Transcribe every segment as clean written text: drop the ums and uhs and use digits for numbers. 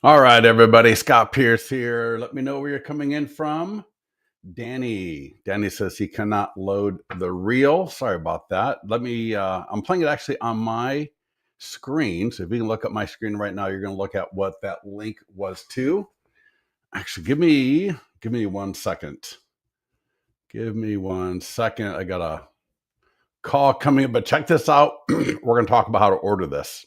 All right, everybody. Scott Pierce here. Let me know where you're coming in from. Danny says he cannot load the reel. Sorry about that. I'm playing it actually on my screen. So if you can look at my screen right now, you're going to look at what that link was to. Actually, give me 1 second. Give me 1 second. I got a call coming in, but check this out. We're going to talk about how to order this.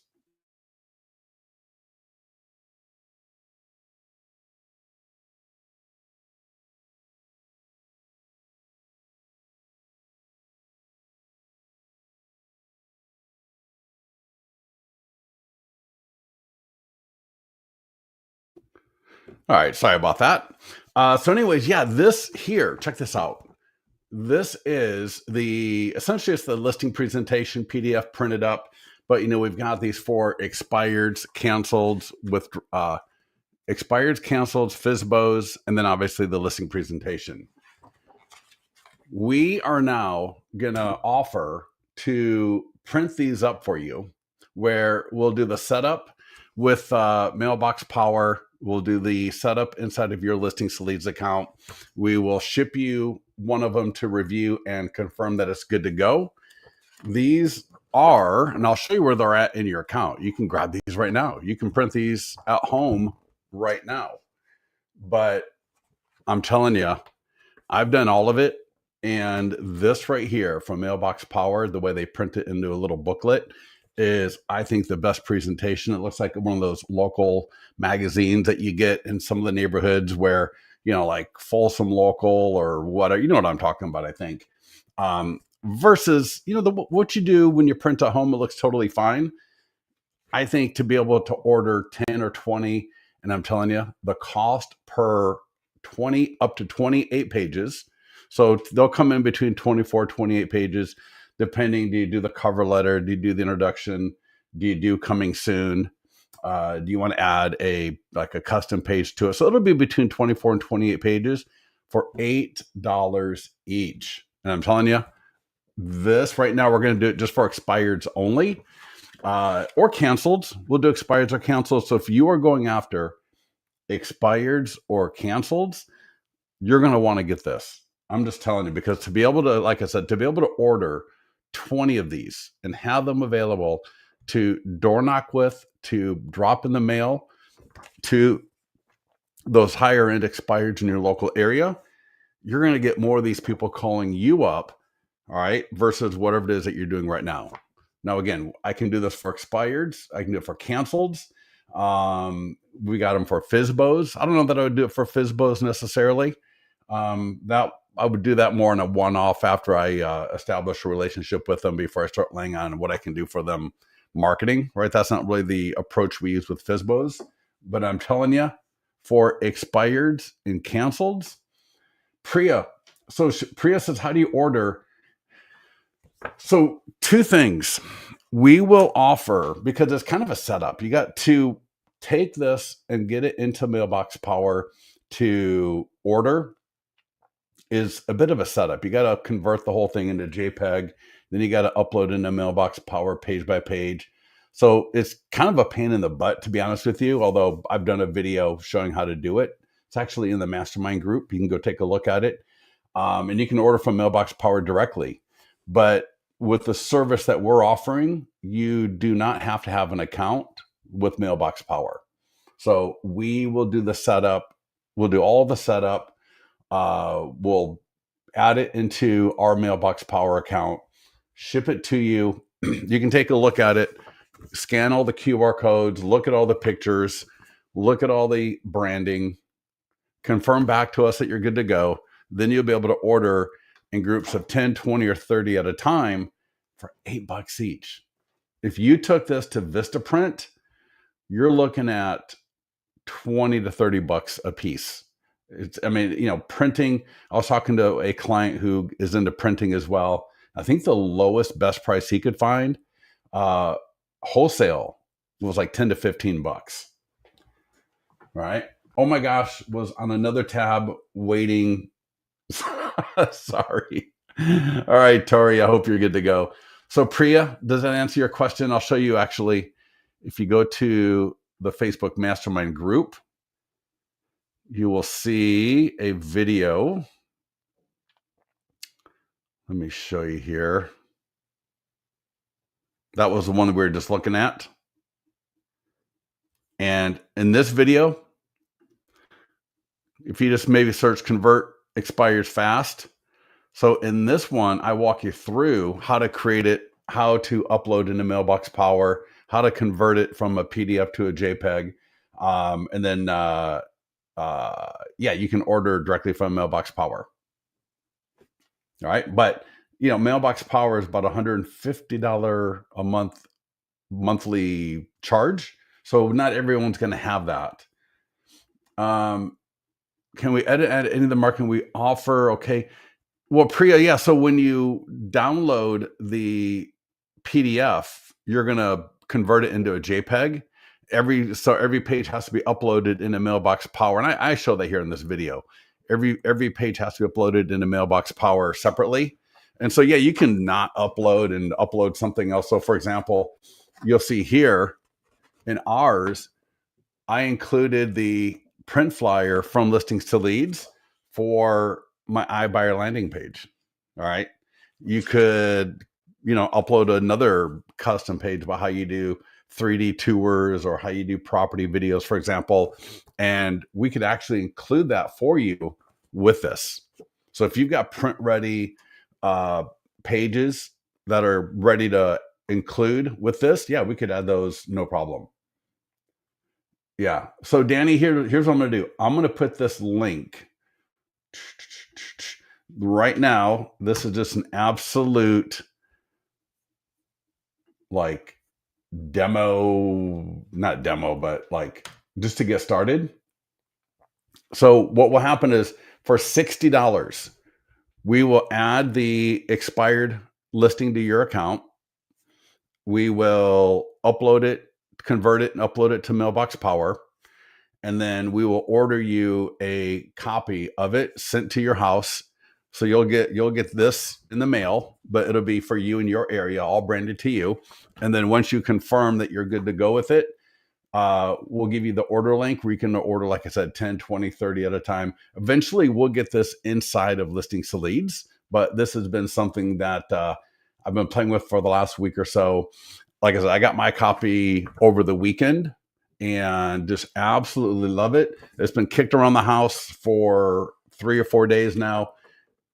All right, sorry about that. So, anyways, yeah, this here, check this out. This is essentially it's the listing presentation PDF printed up, but we've got these four expireds, canceled, with expireds, canceled, FSBOs, and then obviously the listing presentation. We are now gonna offer to print these up for you, where we'll do the setup with Mailbox Power. We'll do the setup inside of your Listings to Leads account. We will ship you one of them to review and confirm that it's good to go. These are, and I'll show you where they're at in your account. You can grab these right now. You can print these at home right now. But I'm telling you, I've done all of it. And this right here from Mailbox Power, the way they print it into a little booklet, is, I think, the best presentation. It looks like one of those local magazines that you get in some of the neighborhoods where, like Folsom Local or whatever. You know what I'm talking about, I think. Versus, what you do when you print at home, it looks totally fine. I think to be able to order 10 or 20, and I'm telling you, the cost per 20 up to 28 pages. So they'll come in between 24, 28 pages, depending. Do you do the cover letter? Do you do the introduction? Do you do coming soon? Do you want to add a custom page to it? So it'll be between 24 and 28 pages for $8 each. And I'm telling you, this right now, we're going to do it just for expireds only, or canceled. We'll do expireds or canceled. So if you are going after expireds or canceled, you're going to want to get this. I'm just telling you, because to be able to, like I said, to be able to order 20 of these and have them available to door knock with, to drop in the mail to those higher end expireds in your local area, you're going to get more of these people calling you up, all right, versus whatever it is that you're doing right now. Now, again, I can do this for expireds. I can do it for canceleds. We got them for FSBOs. I don't know that I would do it for FSBOs necessarily. That I would do that more in a one-off after I establish a relationship with them before I start laying on what I can do for them marketing, right? That's not really the approach we use with FSBOs. But I'm telling you, for expireds and canceleds, Priya. So Priya says, how do you order? So two things. We will offer, because it's kind of a setup. You got to take this and get it into Mailbox Power to order is a bit of a setup. You got to convert the whole thing into JPEG. Then you got to upload into Mailbox Power page by page. So it's kind of a pain in the butt, to be honest with you, although I've done a video showing how to do it. It's actually in the mastermind group. You can go take a look at it. And you can order from Mailbox Power directly. But with the service that we're offering, you do not have to have an account with Mailbox Power. So we will do the setup. We'll do all the setup. We'll add it into our Mailbox Power account, ship it to you. You can take a look at it, scan all the QR codes, look at all the pictures, look at all the branding, confirm back to us that you're good to go. Then you'll be able to order in groups of 10, 20, or 30 at a time for $8 each. If you took this to Vistaprint, you're looking at 20 to 30 bucks a piece. Printing, I was talking to a client who is into printing as well. I think the lowest best price he could find, wholesale, was like 10 to 15 bucks. Right? Oh my gosh, was on another tab waiting. Sorry. All right, Tori, I hope you're good to go. So Priya, does that answer your question? I'll show you actually, if you go to the Facebook Mastermind group, you will see a video. Let me show you here. That was the one that we were just looking at. And in this video, if you just maybe search convert expires fast. So in this one, I walk you through how to create it, how to upload into Mailbox Power, how to convert it from a PDF to a JPEG. And then, you can order directly from Mailbox Power. All right. But, Mailbox Power is about $150 a month monthly charge. So not everyone's going to have that. Can we add any of the marketing we offer? Okay. Well, Priya, yeah. So when you download the PDF, you're going to convert it into a JPEG. Every page has to be uploaded into Mailbox Power. And I show that here in this video. Every page has to be uploaded into Mailbox Power separately. And so, yeah, you can not upload and upload something else. So for example, you'll see here in ours, I included the print flyer from Listings to Leads for my iBuyer landing page. All right. You could, upload another custom page about how you do 3D tours or how you do property videos, for example. And we could actually include that for you with this. So if you've got print ready pages that are ready to include with this, yeah, we could add those, no problem. Yeah. So Danny, here's what I'm going to do. I'm going to put this link right now. This is just an absolute not demo, but just to get started. So what will happen is for $60, we will add the expired listing to your account. We will upload it, convert it, and upload it to Mailbox Power. And then we will order you a copy of it sent to your house. So you'll get this in the mail, but it'll be for you in your area, all branded to you. And then once you confirm that you're good to go with it, we'll give you the order link where you can order, like I said, 10, 20, 30 at a time. Eventually, we'll get this inside of Listings to Leads, but this has been something that I've been playing with for the last week or so. Like I said, I got my copy over the weekend and just absolutely love it. It's been kicked around the house for 3 or 4 days now,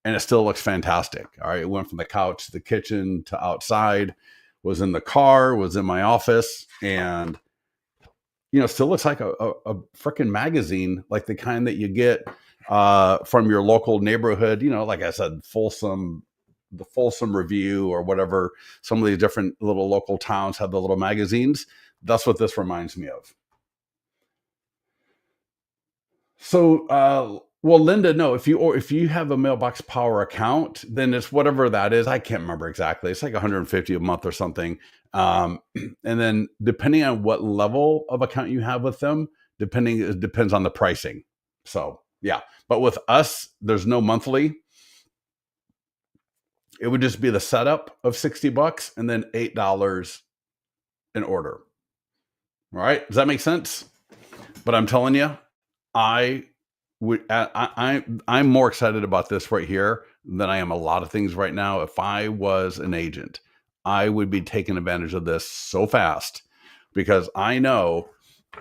and it still looks fantastic. All right, it went from the couch to the kitchen to outside, was in the car, was in my office, and still looks like a freaking magazine, like the kind that you get from your local neighborhood. Like I said, the Folsom Review or whatever. Some of these different little local towns have the little magazines. That's what this reminds me of. So, well, Linda, no, if you have a Mailbox Power account, then it's whatever that is. I can't remember exactly. It's like $150 a month or something. And then depending on what level of account you have with them, it depends on the pricing. So yeah, but with us, there's no monthly. It would just be the setup of $60 and then $8 an order. All right. Does that make sense? But I'm telling you, I'm more excited about this right here than I am a lot of things right now. If I was an agent, I would be taking advantage of this so fast because I know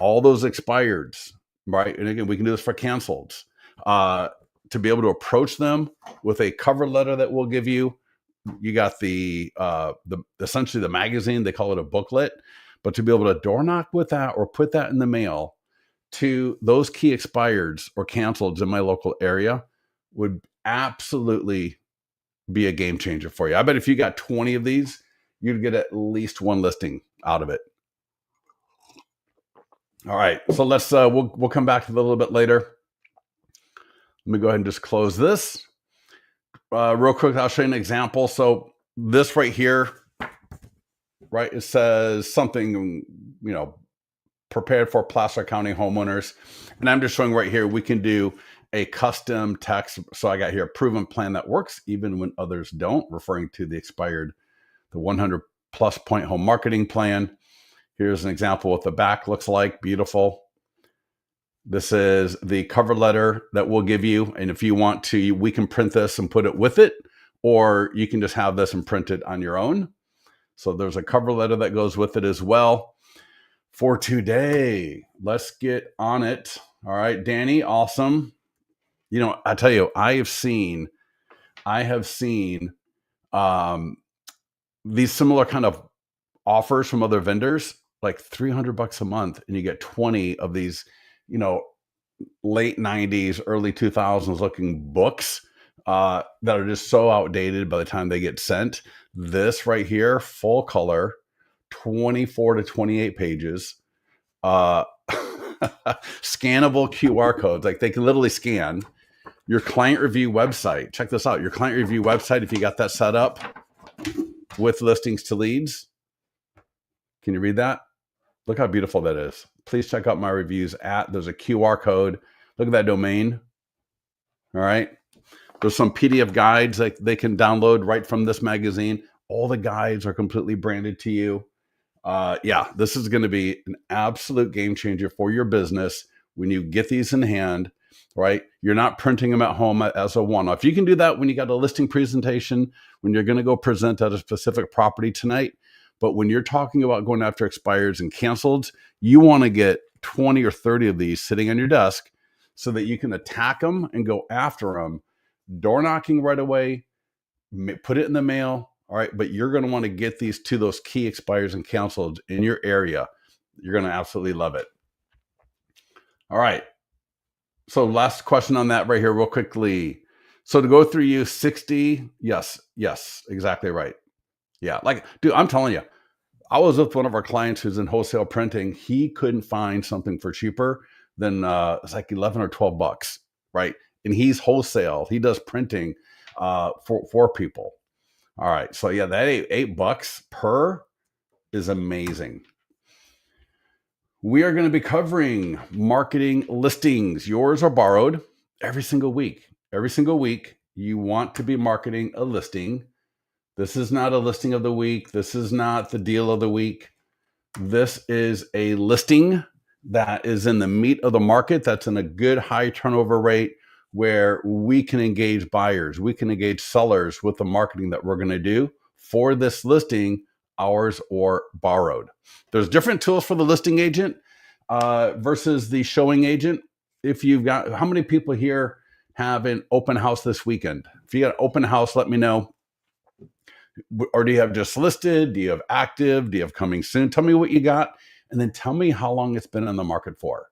all those expireds, right? And again, we can do this for canceleds, to be able to approach them with a cover letter that we'll give you. You got the essentially the magazine, they call it a booklet, but to be able to door knock with that or put that in the mail to those key expireds or canceleds in my local area would absolutely be a game changer for you. I bet if you got 20 of these, you'd get at least one listing out of it. All right. So let's, we'll come back to that a little bit later. Let me go ahead and just close this. Real quick, I'll show you an example. So this right here, right, it says something, prepared for Placer County homeowners. And I'm just showing right here, we can do a custom text. So I got here, a proven plan that works even when others don't, referring to the 100+ point home marketing plan. Here's an example of what the back looks like. Beautiful. This is the cover letter that we'll give you. And if you want to, we can print this and put it with it, or you can just have this and print it on your own. So there's a cover letter that goes with it as well. For today, let's get on it. All right, Danny, awesome. You know, I tell you, I have seen these similar kind of offers from other vendors, like $300 a month, and you get 20 of these, you know, late 90s, early 2000s looking books that are just so outdated by the time they get sent. This right here, full color, 24 to 28 pages, scannable QR codes. Like they can literally scan your client review website. Check this out. Your client review website, if you got that set up with listings to leads. Can you read that? Look how beautiful that is. Please check out my reviews there's a QR code. Look at that domain. All right. There's some PDF guides that they can download right from this magazine. All the guides are completely branded to you. Yeah, this is going to be an absolute game changer for your business when you get these in hand, right? You're not printing them at home as a one-off. You can do that when you got a listing presentation, when you're going to go present at a specific property tonight. But when you're talking about going after expireds and canceled, you want to get 20 or 30 of these sitting on your desk so that you can attack them and go after them, door knocking right away, put it in the mail. All right, but you're going to want to get these to those key expires and canceled in your area. You're going to absolutely love it. All right. So last question on that right here real quickly. So to go through you 60, yes, exactly right. Yeah, like, dude, I'm telling you, I was with one of our clients who's in wholesale printing. He couldn't find something for cheaper than it's like 11 or 12 bucks, right? And he's wholesale. He does printing for people. All right. So yeah, that $8 per is amazing. We are going to be covering marketing listings. Yours are borrowed every single week. Every single week, you want to be marketing a listing. This is not a listing of the week. This is not the deal of the week. This is a listing that is in the meat of the market. That's in a good high turnover rate where we can engage buyers. We can engage sellers with the marketing that we're going to do for this listing, ours or borrowed. There's different tools for the listing agent versus the showing agent. If you've got, how many people here have an open house this weekend? If you got an open house, let me know. Or do you have just listed? Do you have active? Do you have coming soon? Tell me what you got, and then tell me how long it's been on the market for.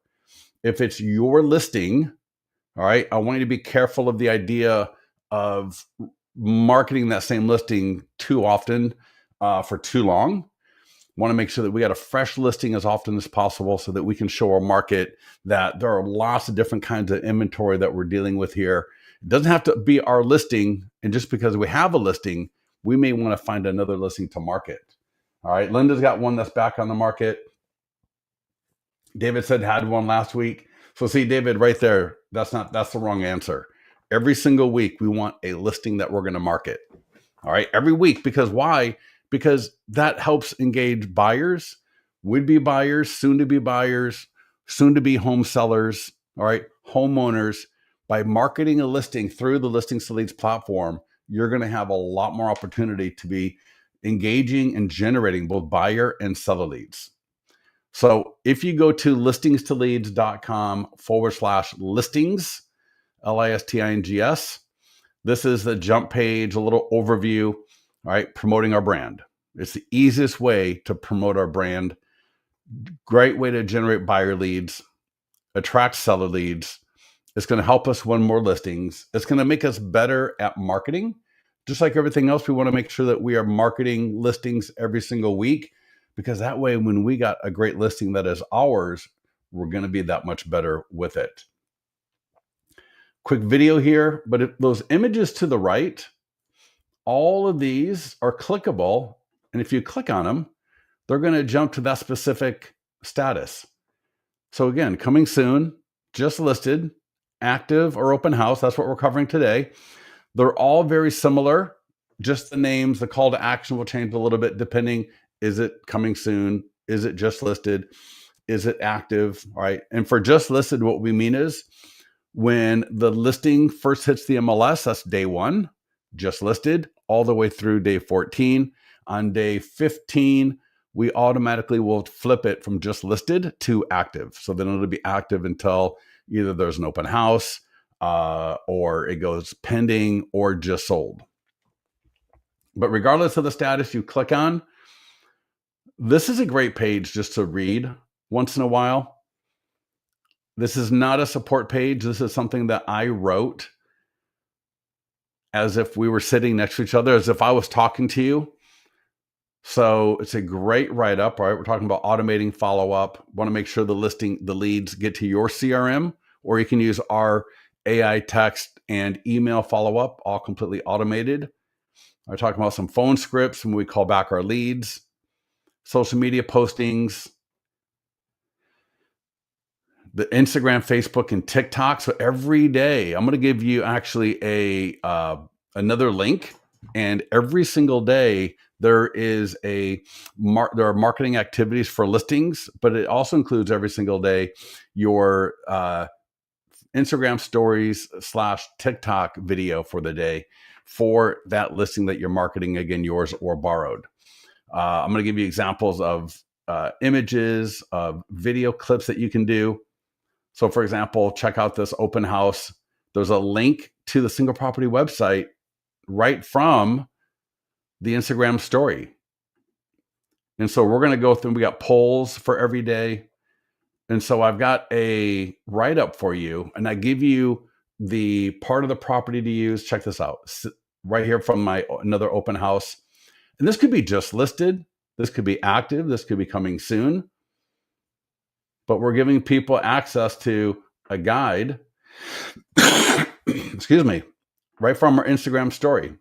If it's your listing, all right, I want you to be careful of the idea of marketing that same listing too often for too long. Want to make sure that we got a fresh listing as often as possible so that we can show our market that there are lots of different kinds of inventory that we're dealing with here. It doesn't have to be our listing, and just because we have a listing, we may want to find another listing to market. All right, Linda's got one that's back on the market. David said had one last week. So see, David, right there, that's the wrong answer. Every single week, we want a listing that we're going to market. All right, every week. Because why? Because that helps engage buyers, would-be buyers, soon-to-be buyers, soon-to-be home sellers, all right, homeowners. By marketing a listing through the Listings to Leads platform, you're going to have a lot more opportunity to be engaging and generating both buyer and seller leads. So if you go to listingstoleads.com/listings, LISTINGS, this is the jump page, a little overview, all right, promoting our brand. It's the easiest way to promote our brand. Great way to generate buyer leads, attract seller leads. It's going to help us win more listings. It's going to make us better at marketing. Just like everything else, we want to make sure that we are marketing listings every single week, because that way, when we got a great listing that is ours, we're going to be that much better with it. Quick video here, but if those images to the right, all of these are clickable. And if you click on them, they're going to jump to that specific status. So again, coming soon, just listed, active or open house. That's what we're covering today. They're all very similar. Just the names, the call to action will change a little bit depending, is it coming soon, Is it just listed? Is it active? All right. And for just listed, what we mean is when the listing first hits the MLS, that's day 1, just listed, all the way through day 14. On day 15, we automatically will flip it from just listed to active. So then it'll be active until either there's an open house, or it goes pending or just sold. But regardless of the status you click on, this is a great page just to read once in a while. This is not a support page. This is something that I wrote as if we were sitting next to each other, as if I was talking to you. So it's a great write-up, right? We're talking about automating follow-up. Want to make sure the leads get to your CRM, or you can use our AI text and email follow-up, all completely automated. We're talking about some phone scripts when we call back our leads, social media postings, the Instagram, Facebook, and TikTok. So every day, I'm going to give you actually another link, and every single day there are marketing activities for listings, but it also includes every single day your Instagram stories / TikTok video for the day for that listing that you're marketing, again, yours or borrowed. I'm going to give you examples of images, of video clips that you can do. So for example, check out this open house. There's a link to the single property website right from the Instagram story. And so we're going to go through, we got polls for every day. And so I've got a write-up for you, and I give you the part of the property to use. Check this out. Right here from another open house. And this could be just listed. This could be active. This could be coming soon. But we're giving people access to a guide, excuse me, right from our Instagram story.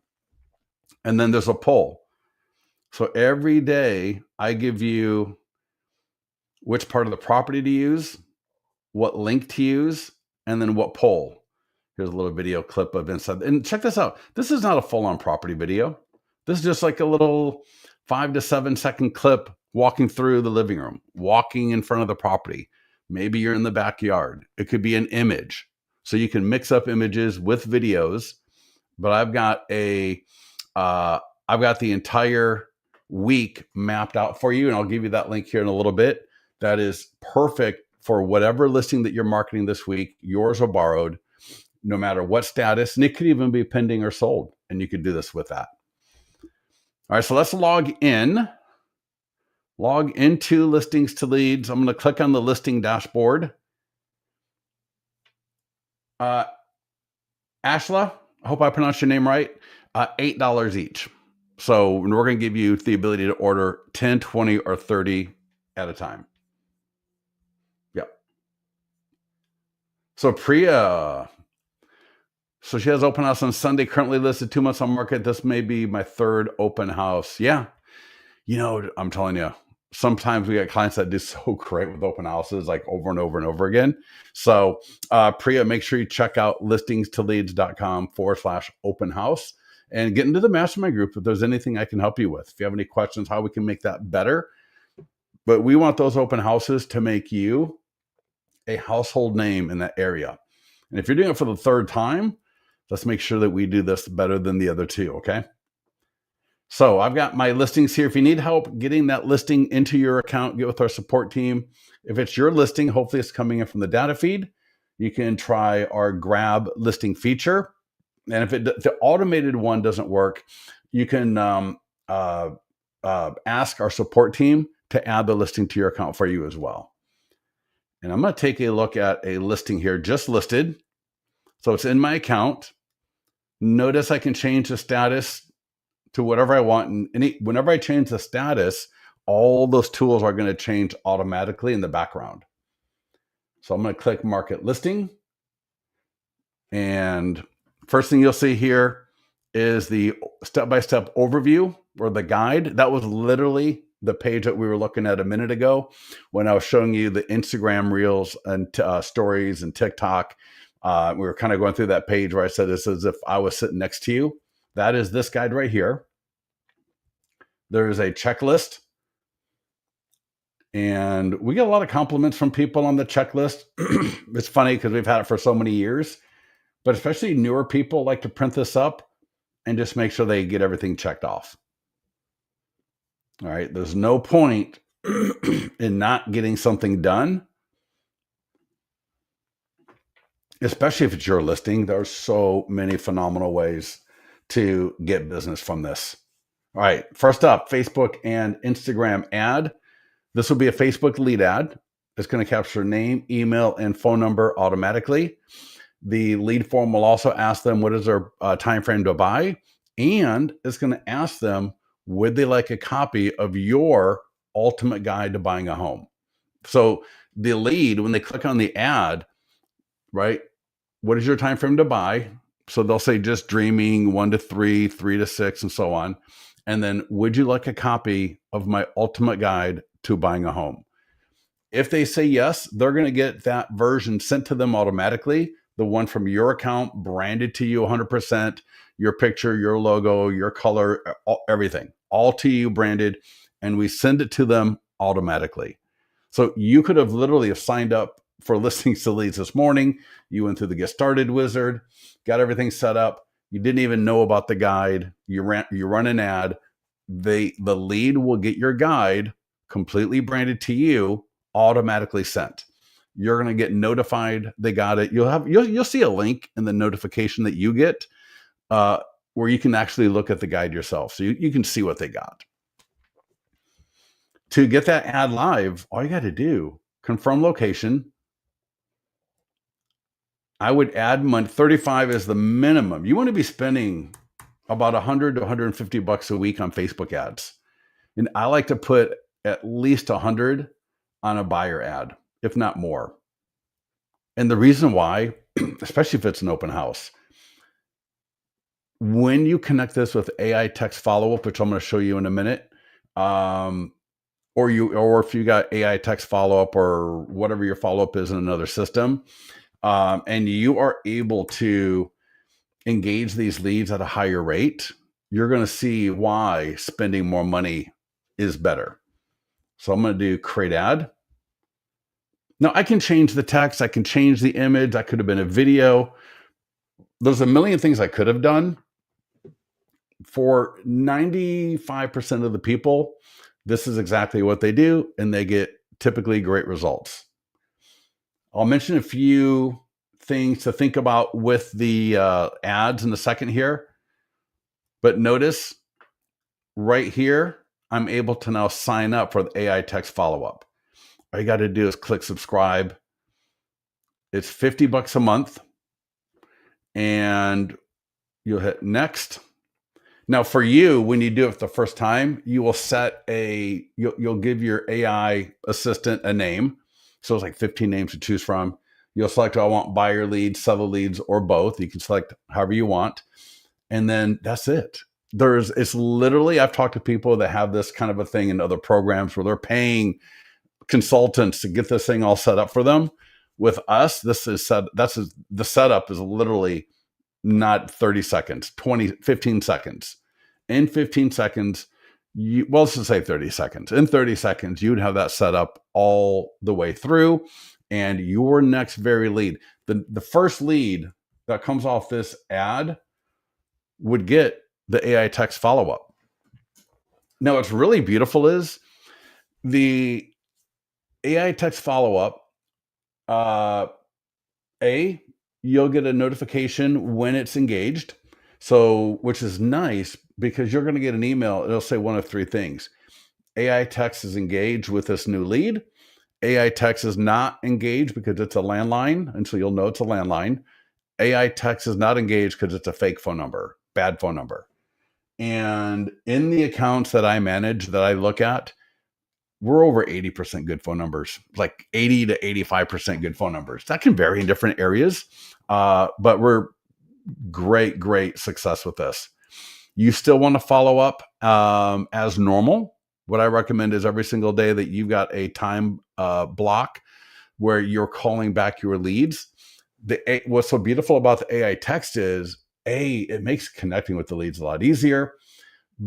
And then there's a poll. So every day I give you which part of the property to use, what link to use, and then what poll. Here's a little video clip of inside. And check this out. This is not a full-on property video. This is just like a little 5 to 7 second clip walking through the living room, walking in front of the property. Maybe you're in the backyard. It could be an image. So you can mix up images with videos. But I've got the entire week mapped out for you, and I'll give you that link here in a little bit. That is perfect for whatever listing that you're marketing this week, yours or borrowed, no matter what status. And it could even be pending or sold, and you could do this with that. All right, so let's log in. Log into Listings to Leads. I'm going to click on the listing dashboard. Ashla, I hope I pronounced your name right. $8 each. So we're going to give you the ability to order 10, 20, or 30 at a time. Yep. So Priya. So she has open house on Sunday, currently listed 2 months on market. This may be my 3rd open house. Yeah. You know, I'm telling you, sometimes we get clients that do so great with open houses, like over and over and over again. So Priya, make sure you check out listingstoleads.com/open house and get into the mastermind group if there's anything I can help you with. If you have any questions, how we can make that better. But we want those open houses to make you a household name in that area. And if you're doing it for the 3rd time, let's make sure that we do this better than the other 2, okay? So I've got my listings here. If you need help getting that listing into your account, get with our support team. If it's your listing, hopefully it's coming in from the data feed. You can try our grab listing feature. And if the automated one doesn't work, you can ask our support team to add the listing to your account for you as well. And I'm going to take a look at a listing here, just listed. So it's in my account. Notice I can change the status to whatever I want. And whenever I change the status, all those tools are going to change automatically in the background. So I'm going to click Market Listing. And first thing you'll see here is the step-by-step overview or the guide. That was literally the page that we were looking at a minute ago when I was showing you the Instagram Reels and stories and TikTok. We were kind of going through that page where I said this as if I was sitting next to you. That is this guide right here. There is a checklist And we get a lot of compliments from people on the checklist. It's funny because we've had it for so many years, but especially newer people like to print this up and just make sure they get everything checked off. All right. There's no point in not getting something done, especially if it's your listing. There are so many phenomenal ways to get business from this. All right. First up, Facebook and Instagram ad. This will be a Facebook lead ad. It's going to capture name, email, and phone number automatically. The lead form will also ask them what is their time frame to buy, and it's going to ask them, would they like a copy of your ultimate guide to buying a home? So the lead, when they click on the ad, right, what is your time frame to buy? So they'll say just dreaming, 1 to 3, 3 to 6, and so on. And then, would you like a copy of my ultimate guide to buying a home? If they say yes, they're going to get that version sent to them automatically, the one from your account, branded to you 100%, your picture, your logo, your color, everything, all to you branded, and we send it to them automatically. So you could have literally signed up for Listings to Leads this morning. You went through the Get Started wizard, got everything set up. You didn't even know about the guide. You run an ad. The lead will get your guide completely branded to you, automatically sent. You're going to get notified they got it. You'll see a link in the notification that you get where you can actually look at the guide yourself, so you can see what they got. To get that ad live, all you got to do, confirm location. I would add money. 35 is the minimum. You want to be spending about 100 to 150 bucks a week on Facebook ads. And I like to put at least 100 on a buyer ad, if not more. And the reason why, especially if it's an open house, when you connect this with AI text follow-up, which I'm going to show you in a minute, or if you got AI text follow-up or whatever your follow-up is in another system, and you are able to engage these leads at a higher rate, you're going to see why spending more money is better. So I'm going to do create ad. Now I can change the text. I can change the image. That could have been a video. There's a million things I could have done. For 95% of the people, this is exactly what they do, and they get typically great results. I'll mention a few things to think about with the ads in a second here. But notice right here, I'm able to now sign up for the AI text follow-up. All you got to do is click subscribe. It's 50 bucks a month, and you'll hit next. Now for you, when you do it the first time, you will set you'll give your AI assistant a name. So it's like 15 names to choose from. You'll select, I want buyer leads, seller leads, or both. You can select however you want. And then that's it. It's literally, I've talked to people that have this kind of a thing in other programs where they're paying consultants to get this thing all set up for them. With us, the setup is literally not 30 seconds, 15 seconds. In 15 seconds, let's just say 30 seconds. In 30 seconds, you'd have that set up all the way through, and your next very lead, the first lead that comes off this ad would get the AI text follow-up. Now, what's really beautiful is the AI text follow-up, you'll get a notification when it's engaged. So, which is nice because you're going to get an email. It'll say one of three things. AI text is engaged with this new lead. AI text is not engaged because it's a landline. And so you'll know it's a landline. AI text is not engaged because it's a fake phone number, bad phone number. And in the accounts that I manage, that I look at, we're over 80% good phone numbers, like 80 to 85% good phone numbers. That can vary in different areas, but we're great success with this. You still want to follow up as normal. What I recommend is every single day that you've got a time block where you're calling back your leads. What's so beautiful about the AI text is, A, it makes connecting with the leads a lot easier.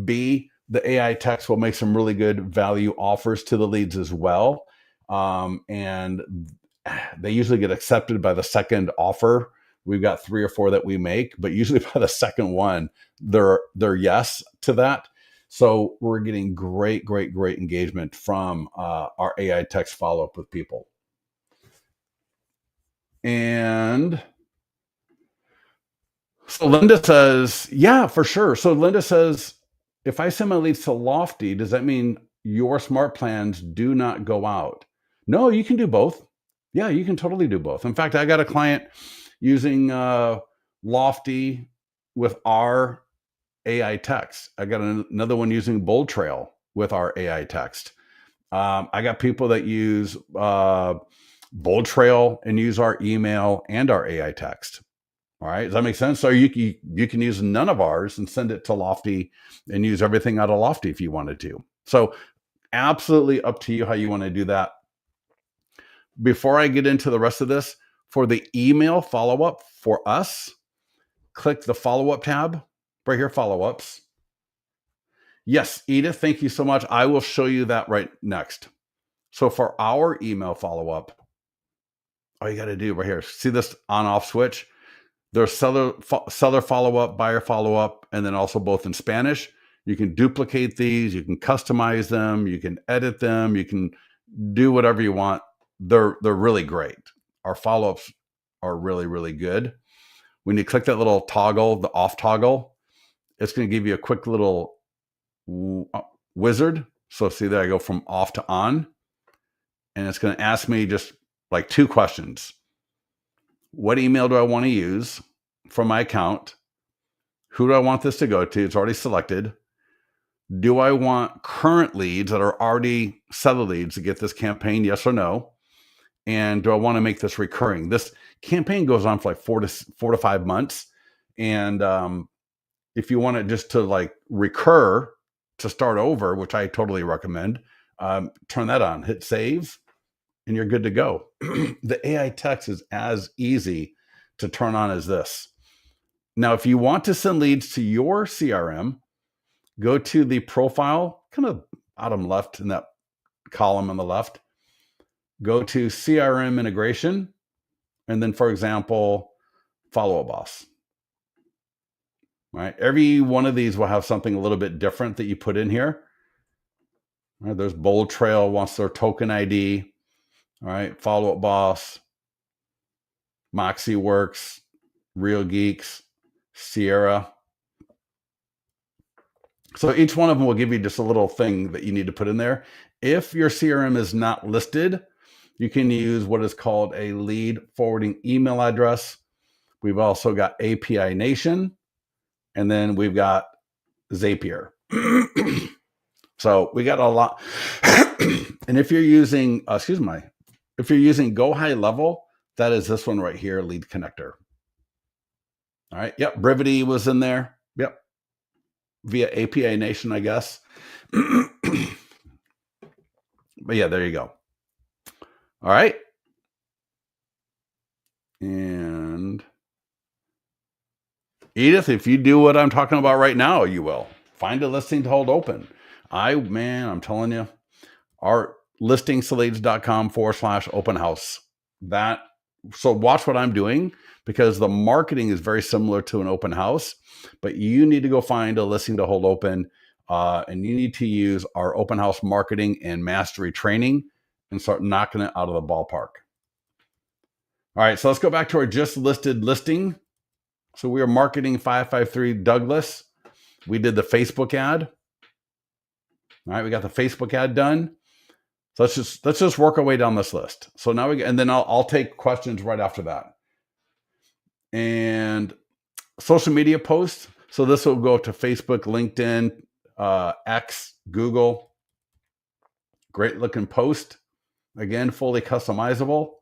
B, the AI text will make some really good value offers to the leads as well. And they usually get accepted by the second offer. We've got 3 or 4 that we make, but usually by the second one, they're yes to that. So we're getting great engagement from our AI text follow-up with people. And so Linda says, yeah, for sure. So Linda says, if I send my leads to Lofty, does that mean your smart plans do not go out? No, you can do both. Yeah, you can totally do both. In fact, I got a client using Lofty with our AI text. I got another one using Bold Trail with our AI text. I got people that use Bold Trail and use our email and our AI text. All right, does that make sense? So you can use none of ours and send it to Lofty and use everything out of Lofty if you wanted to. So absolutely up to you how you want to do that. Before I get into the rest of this, for the email follow-up for us, click the follow-up tab right here, follow-ups. Yes, Edith, thank you so much. I will show you that right next. So for our email follow-up, all you got to do right here, see this on-off switch? There's seller follow-up, buyer follow-up, and then also both in Spanish. You can duplicate these, you can customize them, you can edit them, you can do whatever you want. They're really great. Our follow-ups are really good. When you click that little toggle, the off toggle, it's going to give you a quick little wizard. So see there, I go from off to on, and it's going to ask me just like 2 questions. What email do I want to use from my account? Who do I want this to go to? It's already selected. Do I want current leads that are already seller leads to get this campaign? Yes or no? And do I want to make this recurring? This campaign goes on for like 4 to 5 months. And if you want it just to like recur to start over, which I totally recommend, turn that on, hit save, and you're good to go. The AI text is as easy to turn on as this. Now, if you want to send leads to your CRM, go to the profile, kind of bottom left in that column on the left. Go to CRM integration, and then, for example, Follow Up Boss. All right, every one of these will have something a little bit different that you put in here. All right, there's Bold Trail wants their token ID. All right, Follow Up Boss, Moxie Works, Real Geeks, Sierra. So each one of them will give you just a little thing that you need to put in there. If your CRM is not listed, you can use what is called a lead forwarding email address. We've also got API Nation, and then we've got Zapier. So we got a lot. And if you're using, if you're using Go High Level, that is this one right here, Lead Connector. All right. Yep. Brevity was in there. Yep. Via API Nation, I guess. But yeah, there you go. All right. And Edith, if you do what I'm talking about right now, you will find a listing to hold open. I'm telling you, our listingsleads.com/open house. So watch what I'm doing, because the marketing is very similar to an open house, but you need to go find a listing to hold open, and you need to use our open house marketing and mastery training and start knocking it out of the ballpark. All right, so let's go back to our just listed listing. So we are marketing 553 Douglas. We did the Facebook ad. All right, we got the Facebook ad done. So let's just work our way down this list. So now and then I'll take questions right after that. And social media posts. So this will go to Facebook, LinkedIn, X, Google. Great looking post. Again, fully customizable.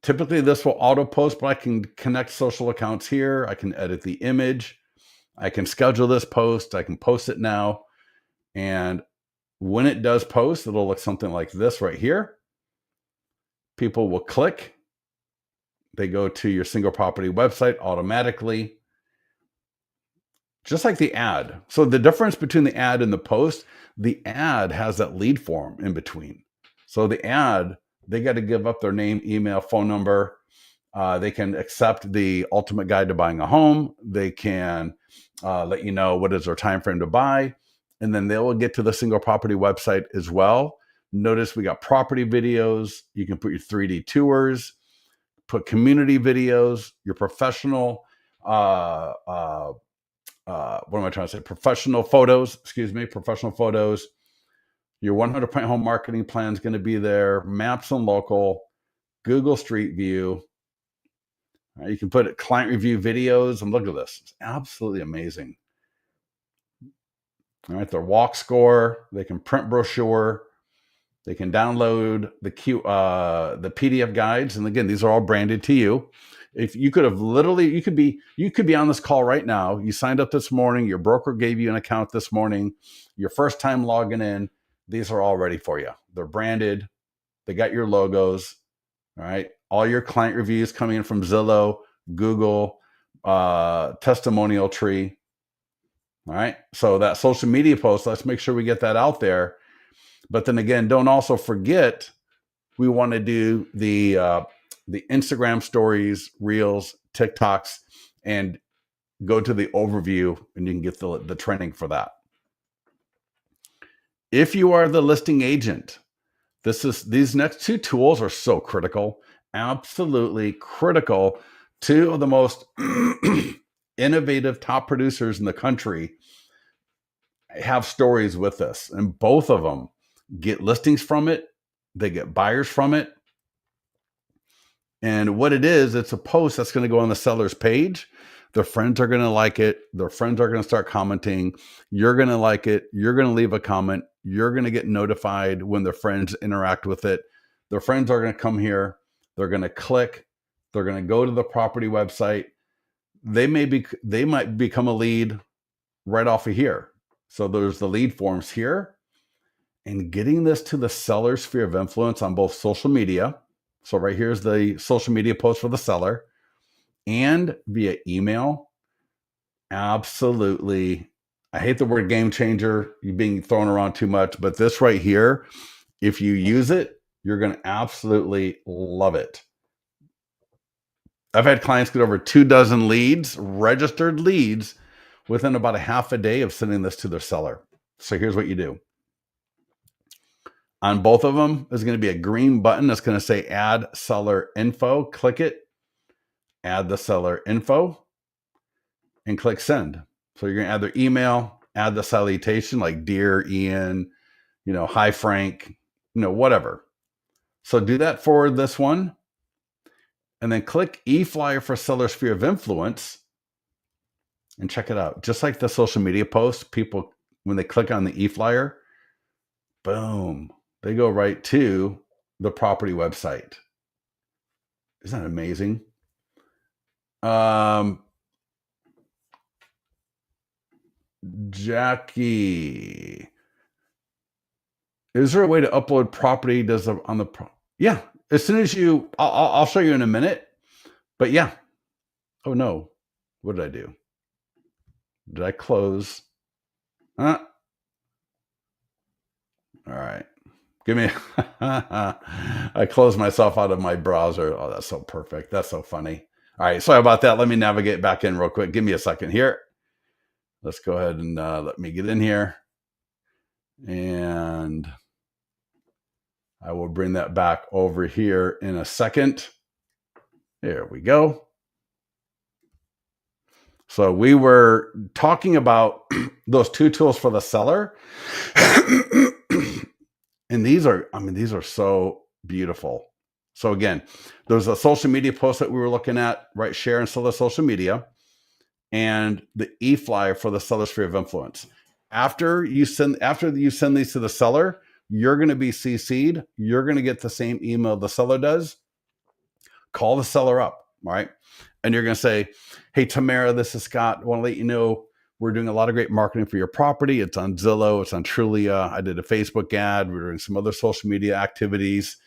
Typically this will auto post, but I can connect social accounts here. I can edit the image. I can schedule this post. I can post it now. And when it does post, it'll look something like this right here. People will click. They go to your single property website automatically. just like the ad. So the difference between the ad and the post, the ad has that lead form in between. So the ad, they got to give up their name, email, phone number. They can accept the ultimate guide to buying a home. They can let you know what is their time frame to buy, and then they will get to the single property website as well. Notice we got property videos. You can put your 3D tours, put community videos, your professional. What am I trying to say? Professional photos. Excuse me, professional photos. Your 100-point home marketing plan is going to be there. Maps and local, Google Street View. You can put client review videos, and look at this. It's absolutely amazing. All right, their walk score. They can print brochure. They can download the PDF guides, and again, these are all branded to you. If you could have literally, you could be on this call right now. You signed up this morning. Your broker gave you an account this morning. Your first time logging in. These are all ready for you. They're branded. They got your logos. All right. All your client reviews coming in from Zillow, Google, Testimonial Tree. All right. So that social media post, let's make sure we get that out there. But then again, don't also forget, we want to do the Instagram stories, reels, TikToks, and go to the overview, and you can get the training for that. If you are the listing agent, these next two tools are so critical, absolutely critical. Two of the most innovative top producers in the country have stories with this, and both of them get listings from it. They get buyers from it. And what it is, it's a post that's going to go on the seller's page. Their friends are going to like it. Their friends are going to start commenting. You're going to like it. You're going to leave a comment. You're going to get notified when their friends interact with it. Their friends are going to come here. They're going to click. They're going to go to the property website. They might become a lead right off of here. So there's the lead forms here. And getting this to the seller's sphere of influence on both social media. So right here's the social media post for the seller, and via email. Absolutely. I hate the word game changer being thrown around too much, but this right here, if you use it, you're going to absolutely love it. I've had clients get over 24 leads, registered leads, within about a half a day of sending this to their seller. So here's what you do. On both of them, there's going to be a green button that's going to say add seller info. Click it, add the seller info, and click send. So you're going to add their email, add the salutation like dear Ian, hi Frank, whatever. So do that for this one. And then click eFlyer for seller sphere of influence and check it out. Just like the social media post, people, when they click on the eFlyer, boom, they go right to the property website. Isn't that amazing? Jackie, is there a way to upload property? Yeah, as soon as I'll show you in a minute. But yeah. Oh no, what did I do? Did I close? All right. Give me, I closed myself out of my browser. Oh, that's so perfect. That's so funny. All right. Sorry about that. Let me navigate back in real quick. Give me a second here. Let's go ahead and let me get in here. And I will bring that back over here in a second. There we go. So we were talking about those two tools for the seller. And these are so beautiful. So again, there's a social media post that we were looking at, right? Share and sell the social media, and the eFlyer for the seller sphere of influence. After you send these to the seller, you're going to be CC'd. You're going to get the same email the seller does. Call the seller up, right? And you're going to say, hey, Tamara, this is Scott. I want to let you know we're doing a lot of great marketing for your property. It's on Zillow. It's on Trulia. I did a Facebook ad. We're doing some other social media activities.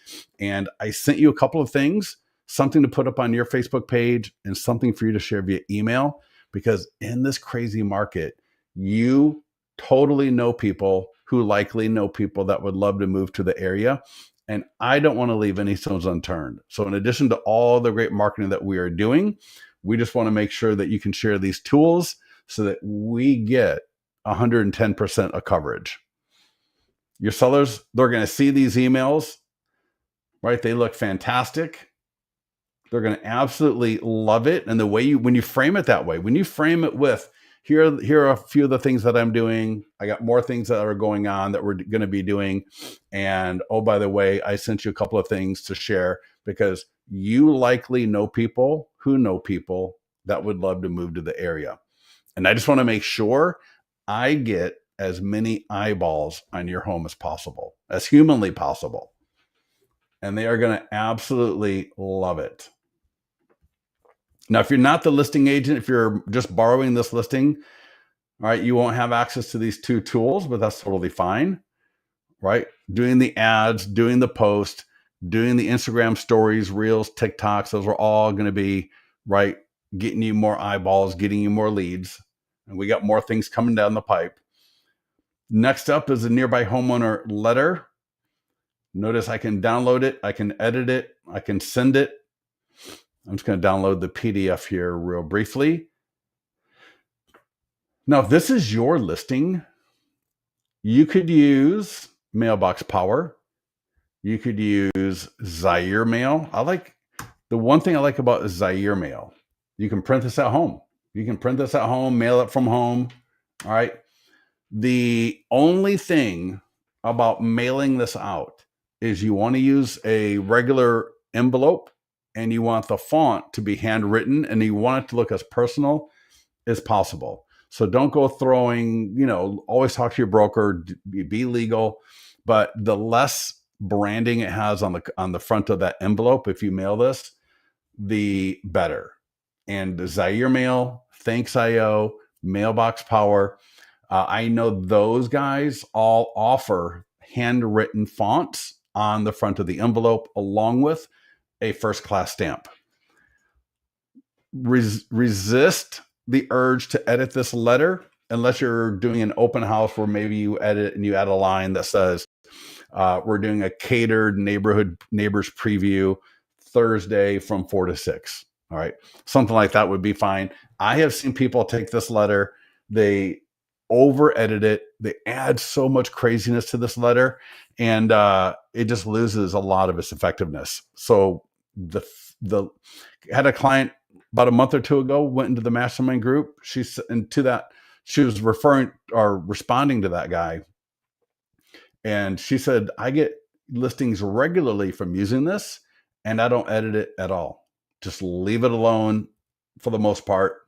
And I sent you a couple of things, something to put up on your Facebook page and something for you to share via email. because in this crazy market, you totally know people who likely know people that would love to move to the area. And I don't want to leave any stones unturned. So in addition to all the great marketing that we are doing, we just want to make sure that you can share these tools so that we get 110% of coverage. Your sellers, they're going to see these emails, right? They look fantastic. They're going to absolutely love it. And the way when you frame it that way, when you frame it with, here are a few of the things that I'm doing. I got more things that are going on that we're going to be doing. And oh, by the way, I sent you a couple of things to share because you likely know people who know people that would love to move to the area. And I just want to make sure I get as many eyeballs on your home as possible, as humanly possible. And they are going to absolutely love it. Now, if you're not the listing agent, if you're just borrowing this listing, all right, you won't have access to these two tools, but that's totally fine, right? Doing the ads, doing the post, doing the Instagram stories, reels, TikToks, those are all going to be, right, getting you more eyeballs, getting you more leads. And we got more things coming down the pipe. Next up is a nearby homeowner letter. Notice I can download it, I can edit it, I can send it. I'm just going to download the PDF here real briefly. Now, if this is your listing, you could use Mailbox Power. You could use Zaire Mail. The one thing I like about Zaire Mail. You can print this at home. You can print this at home, mail it from home. All right. The only thing about mailing this out is you want to use a regular envelope and you want the font to be handwritten and you want it to look as personal as possible. So don't go throwing, always talk to your broker, be legal, but the less branding it has on the front of that envelope, if you mail this, the better. And Zaire Mail, Thanks.io, Mailbox Power, I know those guys all offer handwritten fonts on the front of the envelope along with a first-class stamp. Resist the urge to edit this letter unless you're doing an open house where maybe you edit and you add a line that says, we're doing a catered neighbors preview Thursday from 4 to 6. All right. Something like that would be fine. I have seen people take this letter, they over edit it, they add so much craziness to this letter, and it just loses a lot of its effectiveness. So the had a client about a month or two ago went into the mastermind group. She was responding to that guy, and she said, I get listings regularly from using this, and I don't edit it at all. Just leave it alone for the most part.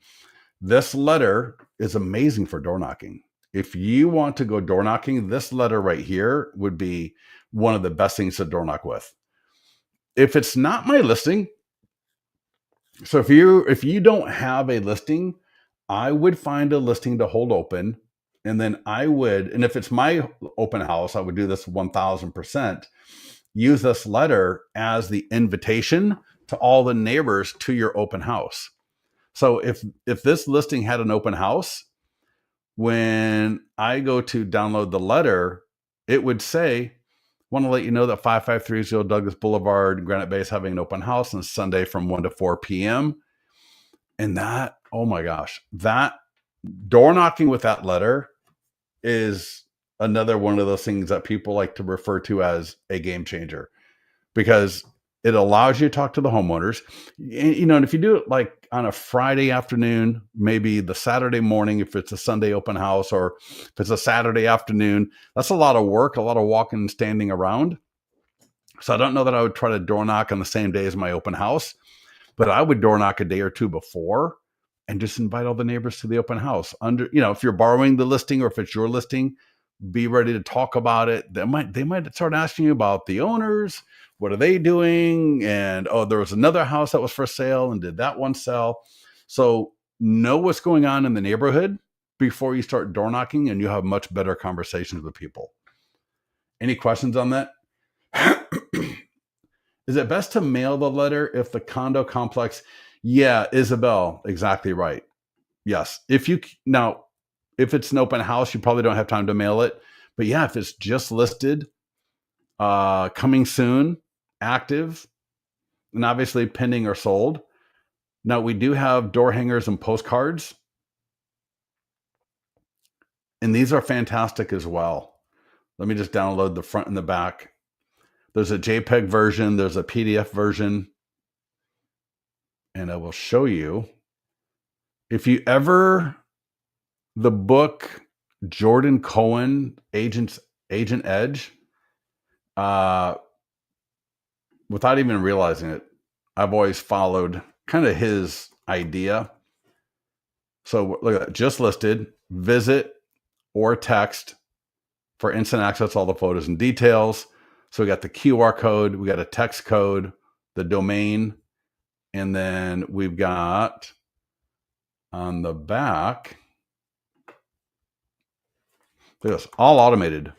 This letter is amazing for door knocking. If you want to go door knocking, this letter right here would be one of the best things to door knock with. If it's not my listing, so if you don't have a listing, I would find a listing to hold open. And then and if it's my open house, I would do this 1000%, use this letter as the invitation to all the neighbors to your open house. So if this listing had an open house, when I go to download the letter, it would say, want to let you know that 5530 Douglas Boulevard, Granite Bay is having an open house on Sunday from 1 to 4 p.m. And that, oh my gosh, that door knocking with that letter is another one of those things that people like to refer to as a game changer, because it allows you to talk to the homeowners. And if you do it like on a Friday afternoon, maybe the Saturday morning, if it's a Sunday open house, or if it's a Saturday afternoon, that's a lot of work, a lot of walking and standing around. So I don't know that I would try to door knock on the same day as my open house, but I would door knock a day or two before and just invite all the neighbors to the open house. If you're borrowing the listing or if it's your listing, be ready to talk about it. They might start asking you about the owners. What are they doing? And, there was another house that was for sale, and did that one sell? So know what's going on in the neighborhood before you start door knocking, and you have much better conversations with people. Any questions on that? Is it best to mail the letter if the condo complex? Yeah, Isabel, exactly right. Yes. If it's an open house, you probably don't have time to mail it. But yeah, if it's just listed, coming soon, active, and obviously pending or sold. Now we do have door hangers and postcards, and these are fantastic as well. Let me just download the front and the back. There's a JPEG version, there's a PDF version, and I will show you. If you ever, the book Jordan Cohen, Agent Edge, without even realizing it, I've always followed kind of his idea. So look at that, just listed, visit or text for instant access to all the photos and details. So we got the QR code, we got a text code, the domain, and then we've got on the back, look at this, all automated.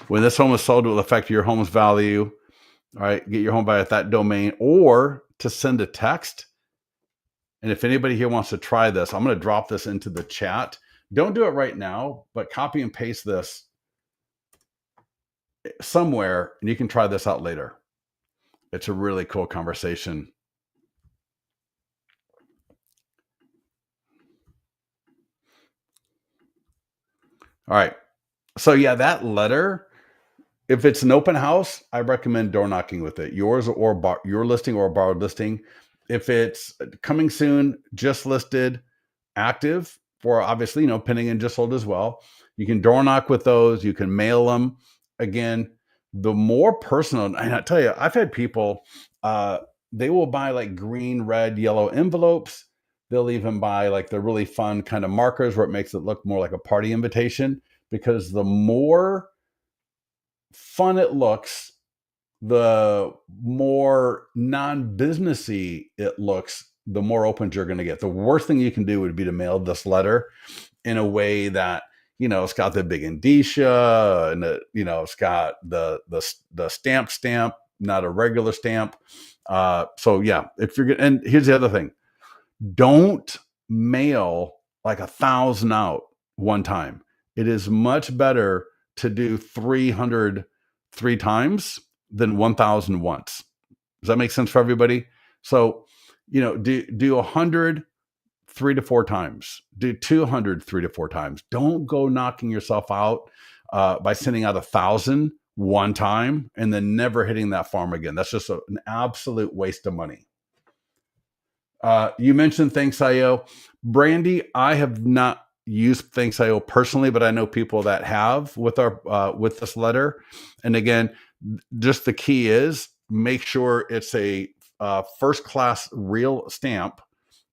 When this home is sold, it will affect your home's value. All right, get your home by at that domain or to send a text. And if anybody here wants to try this, I'm going to drop this into the chat. Don't do it right now, but copy and paste this somewhere and you can try this out later. It's a really cool conversation. All right. So yeah, that letter, if it's an open house, I recommend door knocking with it. Yours or your listing or a borrowed listing. If it's coming soon, just listed, active for obviously, pending and just sold as well. You can door knock with those. You can mail them. Again, the more personal, and I tell you, I've had people, they will buy like green, red, yellow envelopes. They'll even buy like the really fun kind of markers where it makes it look more like a party invitation, because the more fun it looks, the more non-businessy it looks, the more opens you're going to get. The worst thing you can do would be to mail this letter in a way that, it's got the big indicia and it's got the stamp, not a regular stamp. So yeah, if you're good, and here's the other thing, don't mail like 1,000 out one time. It is much better to do 300 3 times than 1,000 once. Does that make sense for everybody? So, do 100 3 to 4 times. Do 200 3 to 4 times. Don't go knocking yourself out by sending out 1,000 one time and then never hitting that farm again. That's just an absolute waste of money. You mentioned Thanks.io. Brandy, I have not used Thanks.io personally, but I know people that have with with this letter. And again, just the key is make sure it's a first class real stamp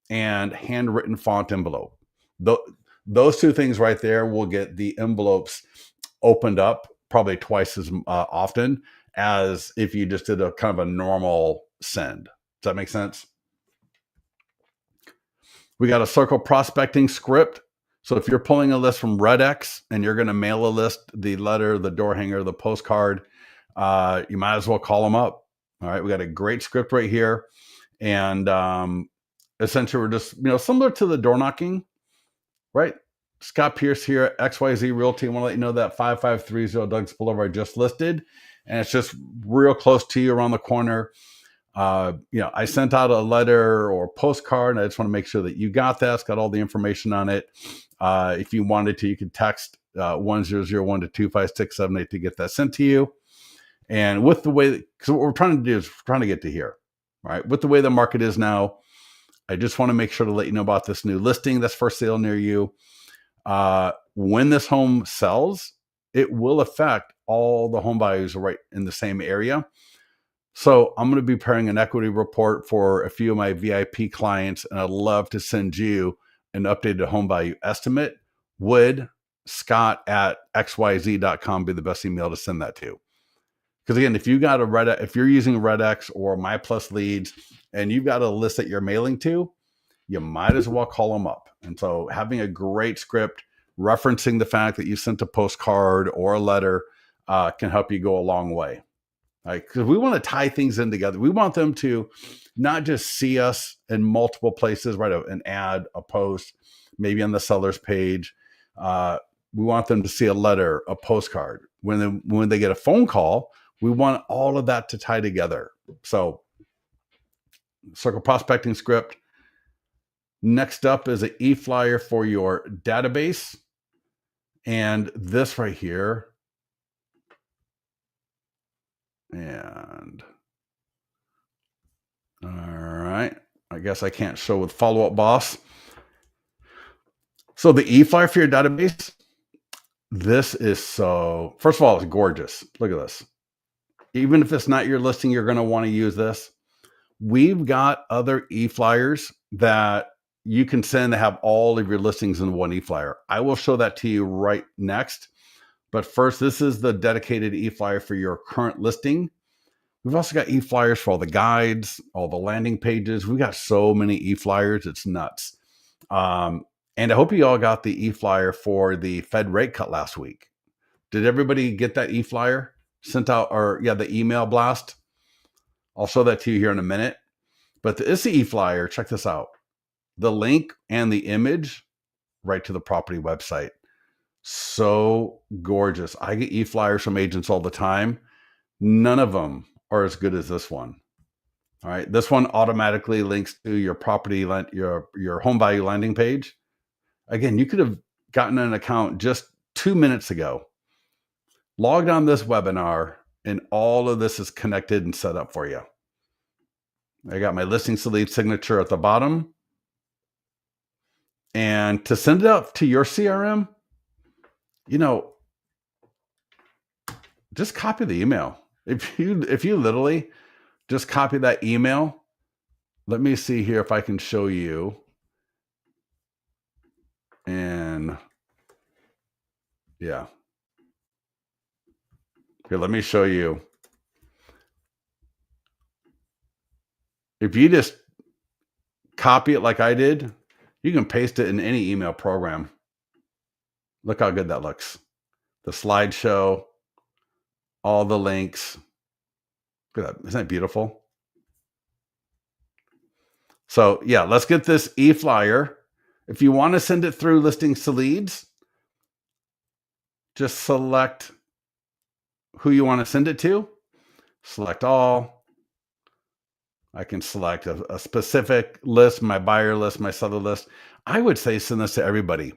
and handwritten font envelope. Those two things right there will get the envelopes opened up probably twice as often as if you just did a kind of a normal send. Does that make sense? We got a circle prospecting script. So if you're pulling a list from Red-X and you're going to mail a list, the letter, the door hanger, the postcard, you might as well call them up. All right. We got a great script right here. And essentially we're just, similar to the door knocking, right? Scott Pierce here at XYZ Realty. I want to let you know that 5530 Douglas Boulevard just listed. And it's just real close to you around the corner. I sent out a letter or postcard, and I just want to make sure that you got that. It's got all the information on it. If you wanted to, you could text 1001 to 25678 to get that sent to you. And with the way, because what we're trying to do is we're trying to get to here, right? With the way the market is now, I just want to make sure to let you know about this new listing that's for sale near you. When this home sells, it will affect all the home buyers right in the same area. So I'm going to be preparing an equity report for a few of my VIP clients, and I'd love to send you an updated home value estimate. Would Scott at xyz.com be the best email to send that to? Because again, if you're using Red-X or My Plus Leads and you've got a list that you're mailing to, you might as well call them up. And so having a great script referencing the fact that you sent a postcard or a letter can help you go a long way. Like, because we want to tie things in together. We want them to not just see us in multiple places, write an ad, a post, maybe on the seller's page. We want them to see a letter, a postcard. When they get a phone call, we want all of that to tie together. So, circle prospecting script. Next up is an e-flyer for your database. And this right here. And all right, I guess I can't show with Follow Up Boss. So the e-flyer for your database, this is so, first of all, it's gorgeous. Look at this. Even if it's not your listing, you're going to want to use this. We've got other e-flyers that you can send to have all of your listings in one e-flyer. I will show that to you right next. But first, this is the dedicated e-flyer for your current listing. We've also got e-flyers for all the guides, all the landing pages. We've got so many e-flyers. It's nuts. And I hope you all got the e-flyer for the Fed rate cut last week. Did everybody get that e-flyer sent out, or the email blast? I'll show that to you here in a minute. But the ISSA e-flyer, check this out. The link and the image right to the property website. So gorgeous. I get e-flyers from agents all the time. None of them are as good as this one. All right. This one automatically links to your property, your home value landing page. Again, you could have gotten an account just 2 minutes ago, logged on this webinar, and all of this is connected and set up for you. I got my listing to lead signature at the bottom. And to send it out to your CRM, just copy the email. If you literally just copy that email, let me see here if I can show you. And here, let me show you. If you just copy it like I did, you can paste it in any email program. Look how good that looks. The slideshow, all the links. Look at that. Isn't that beautiful? So let's get this e-flyer. If you want to send it through Listings to Leads, just select who you want to send it to. Select all. I can select a specific list, my buyer list, my seller list. I would say send this to everybody.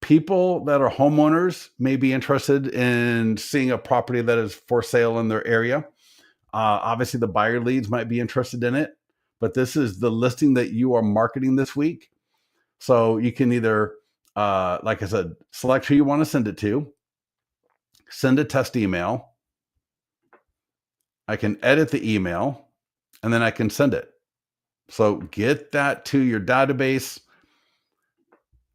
People that are homeowners may be interested in seeing a property that is for sale in their area. Obviously, the buyer leads might be interested in it, but this is the listing that you are marketing this week. So you can either, like I said, select who you want to send it to, send a test email. I can edit the email, and then I can send it. So get that to your database.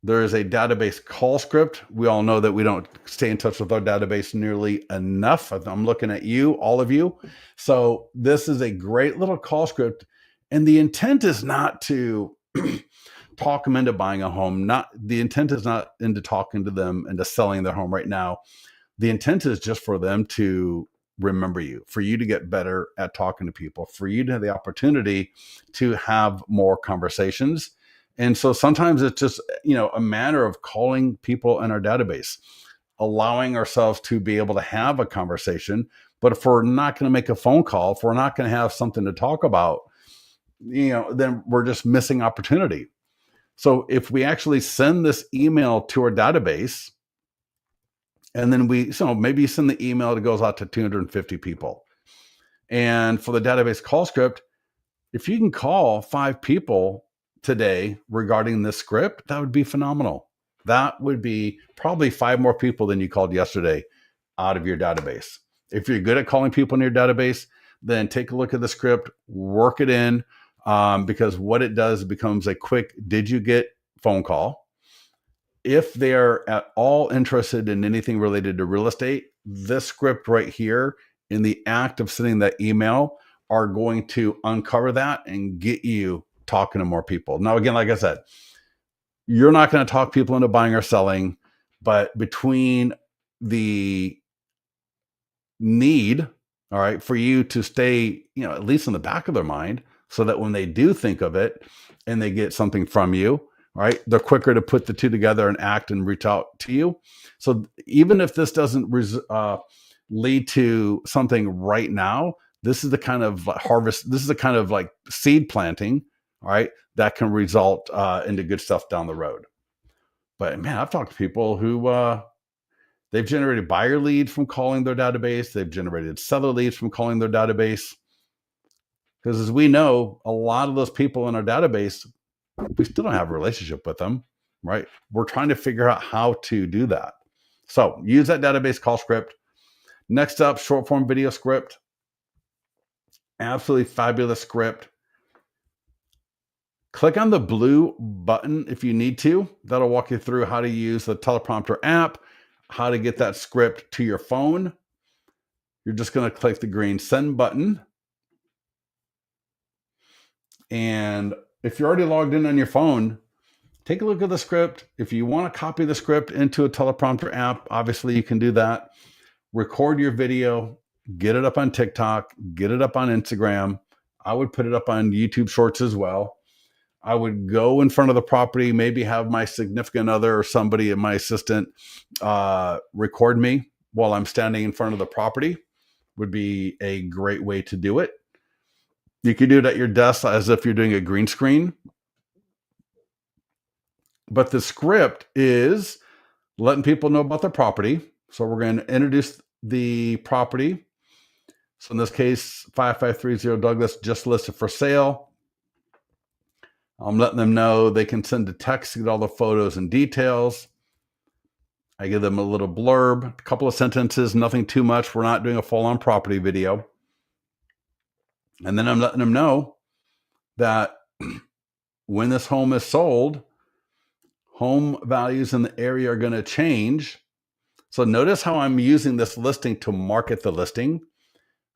There is a database call script. We all know that we don't stay in touch with our database nearly enough. I'm looking at you, all of you. So this is a great little call script. And the intent is not to talk them into buying a home. The intent is not into talking to them into selling their home right now. The intent is just for them to remember you, for you to get better at talking to people, for you to have the opportunity to have more conversations. And so sometimes it's just, a matter of calling people in our database, allowing ourselves to be able to have a conversation. But if we're not going to make a phone call, if we're not going to have something to talk about, then we're just missing opportunity. So if we actually send this email to our database, and then maybe send the email that goes out to 250 people. And for the database call script, if you can call 5 people today regarding this script, that would be phenomenal. That would be probably 5 more people than you called yesterday out of your database. If you're good at calling people in your database, then take a look at the script, work it in, because what it does becomes a quick, did you get phone call? If they're at all interested in anything related to real estate, this script right here, in the act of sending that email, are going to uncover that and get you talking to more people. Now, again, like I said, you're not going to talk people into buying or selling, but between the need all right, for you to stay, at least in the back of their mind, so that when they do think of it and they get something from you, right, they're quicker to put the two together and act and reach out to you. So even if this doesn't lead to something right now, this is the kind of harvest, this is the kind of like seed planting, all right, that can result into good stuff down the road. But man, I've talked to people who they've generated buyer leads from calling their database. They've generated seller leads from calling their database. Because as we know, a lot of those people in our database, we still don't have a relationship with them, right? We're trying to figure out how to do that. So use that database call script. Next up, short form video script. Absolutely fabulous script. Click on the blue button if you need to. That'll walk you through how to use the teleprompter app, how to get that script to your phone. You're just going to click the green send button. And if you're already logged in on your phone, take a look at the script. If you want to copy the script into a teleprompter app, obviously you can do that. Record your video, get it up on TikTok, get it up on Instagram. I would put it up on YouTube Shorts as well. I would go in front of the property, maybe have my significant other or somebody, my assistant, record me while I'm standing in front of the property. Would be a great way to do it. You can do it at your desk as if you're doing a green screen. But the script is letting people know about the property. So we're going to introduce the property. So in this case, 5530 Douglas just listed for sale. I'm letting them know they can send a text to get all the photos and details. I give them a little blurb, a couple of sentences, nothing too much. We're not doing a full-on property video. And then I'm letting them know that when this home is sold, home values in the area are going to change. So notice how I'm using this listing to market the listing.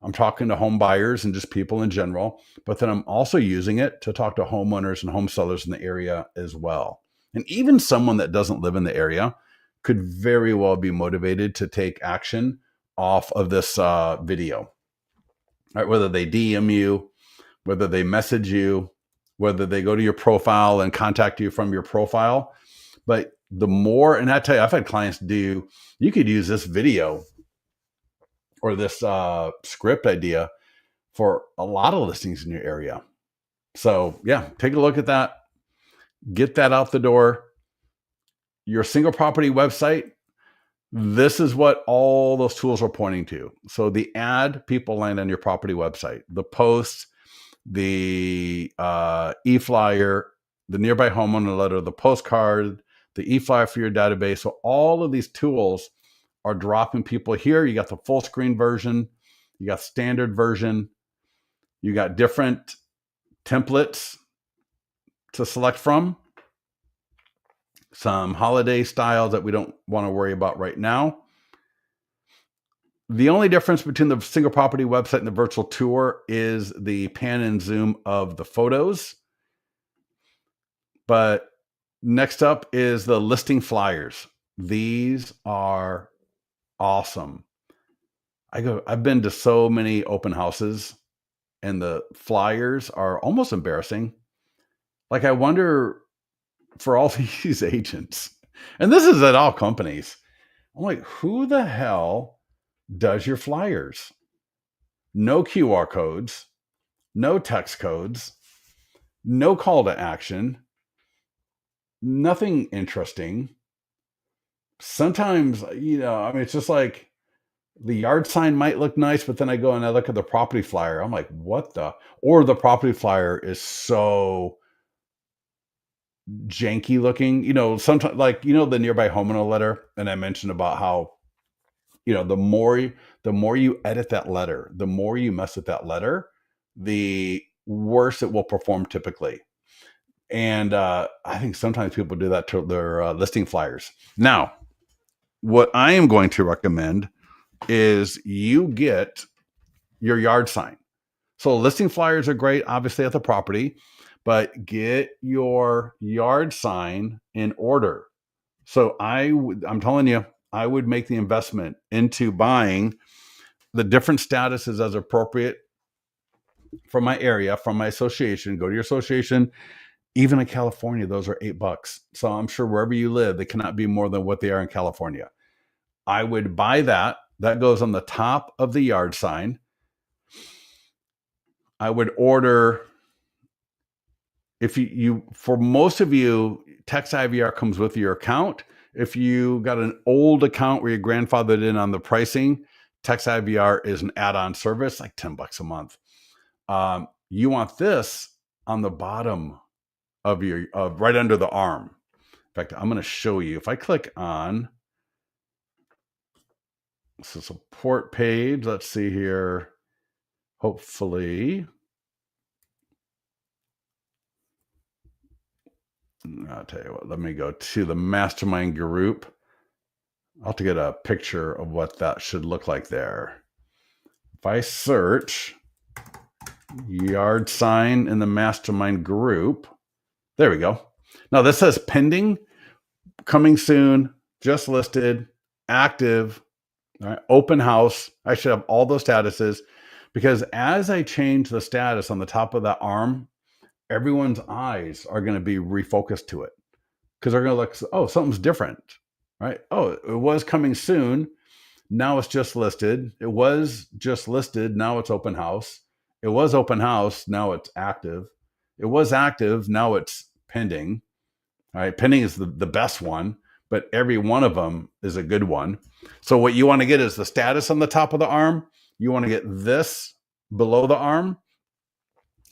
I'm talking to home buyers and just people in general, but then I'm also using it to talk to homeowners and home sellers in the area as well. And even someone that doesn't live in the area could very well be motivated to take action off of this video. Right? Whether they DM you, whether they message you, whether they go to your profile and contact you from your profile. But the more, and I tell you, I've had clients you could use this video or this script idea for a lot of listings in your area. So yeah, take a look at that. Get that out the door. Your single property website, this is what all those tools are pointing to. So the ad, people land on your property website. The post, the e-flyer, the nearby homeowner letter, the postcard, the e-flyer for your database. So all of these tools are dropping people here. You got the full screen version, you got standard version, you got different templates to select from, some holiday styles that we don't want to worry about right now. The only difference between the single property website and the virtual tour is the pan and zoom of the photos. But next up is the listing flyers. These are awesome. I've been to so many open houses and the flyers are almost embarrassing. Like I wonder for all these agents, and this is at all companies, I'm like, who the hell does your flyers? No QR codes, no text codes, no call to action, nothing interesting. Sometimes, it's just like the yard sign might look nice, but then I go and I look at the property flyer. I'm like, or the property flyer is so janky looking, sometimes like, the nearby homeowner letter. And I mentioned about how, the more you edit that letter, the more you mess with that letter, the worse it will perform typically. And I think sometimes people do that to their listing flyers. Now, what I am going to recommend is you get your yard sign. So listing flyers are great, obviously at the property, but get your yard sign in order. So I'm telling you, I would make the investment into buying the different statuses as appropriate from my area, from my association. Go to your association. Even in California, those are $8. So I'm sure wherever you live, they cannot be more than what they are in California. I would buy that. That goes on the top of the yard sign. I would order, if you for most of you, Text IVR comes with your account. If you got an old account where you grandfathered in on the pricing, Text IVR is an add-on service, like $10 a month. You want this on the bottom of your, right under the arm. In fact, I'm going to show you. If I click on the support page, let's see here. Hopefully, I'll tell you what, let me go to the mastermind group. I'll have to get a picture of what that should look like there. If I search yard sign in the mastermind group, there we go. Now this says pending, coming soon, just listed, active, all right, open house. I should have all those statuses, because as I change the status on the top of that arm, everyone's eyes are going to be refocused to it, because they're going to look, oh, something's different, right? Oh, it was coming soon. Now it's just listed. It was just listed. Now it's open house. It was open house. Now it's active. It was active. Now it's pending. All right. Pending is the best one, but every one of them is a good one. So what you want to get is the status on the top of the arm. You want to get this below the arm.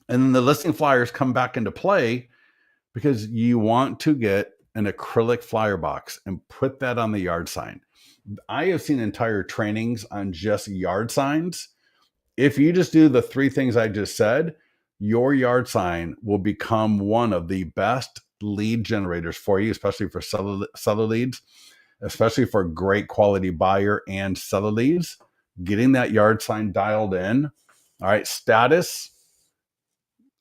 And then the listing flyers come back into play, because you want to get an acrylic flyer box and put that on the yard sign. I have seen entire trainings on just yard signs. If you just do the 3 things I just said, your yard sign will become one of the best lead generators for you, especially for seller leads, especially for great quality buyer and seller leads. Getting that yard sign dialed in. All right, status,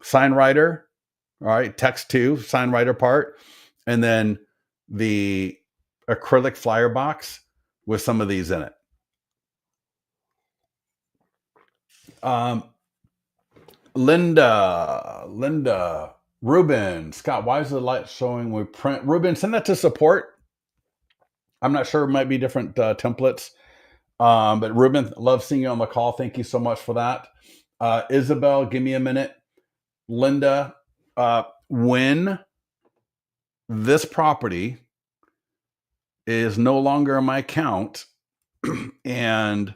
sign writer, all right, text to, sign writer part, and then the acrylic flyer box with some of these in it. Linda, Ruben, Scott, why is the light showing we print? Ruben, send that to support. I'm not sure, it might be different templates. But Ruben, love seeing you on the call. Thank you so much for that. Isabel, give me a minute. Linda, when this property is no longer in my account, and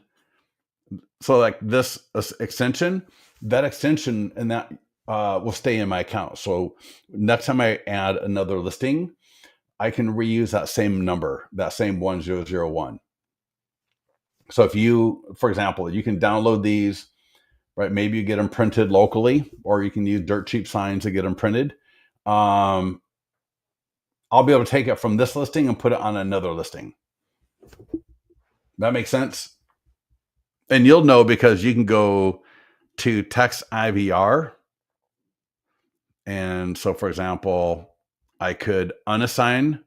so like this extension, that extension and that will stay in my account. So next time I add another listing, I can reuse that same number, that same 1001. So if you, for example, you can download these, right? Maybe you get them printed locally, or you can use Dirt Cheap Signs to get them printed. I'll be able to take it from this listing and put it on another listing. That makes sense? And you'll know, because you can go to Text IVR. And so, for example, I could unassign,